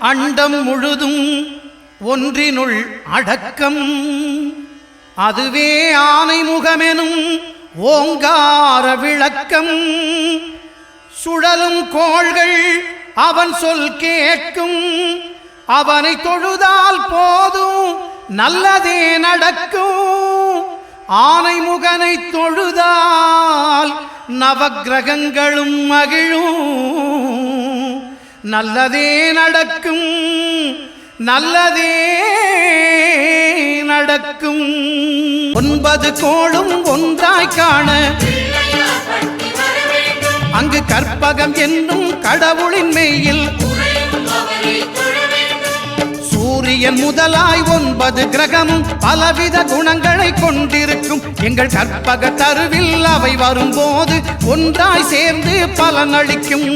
அண்டம் முழுதும் ஒன்றினுள் அடக்கம். அதுவே ஆனை முகமெனும் ஓங்கார விளக்கம். சுழலும் கோள்கள் அவன் சொல் கேட்கும். அவனை தொழுதால் போதும் நல்லதே நடக்கும். ஆனை முகனை தொழுதால் நவக்கிரகங்களும் மகிழும். நல்லதே நடக்கும், நல்லதே நடக்கும். 9 கோளும் ஒன்றாய் காண அங்கு கற்பகம் என்னும் கடவுளின் மெய்யில் சூரியன் முதலாய் 9 கிரகமும் பலவித குணங்களை கொண்டிருக்கும். எங்கள் கற்பக தருவில் அவை வரும்போது ஒன்றாய் சேர்ந்து பலனளிக்கும்.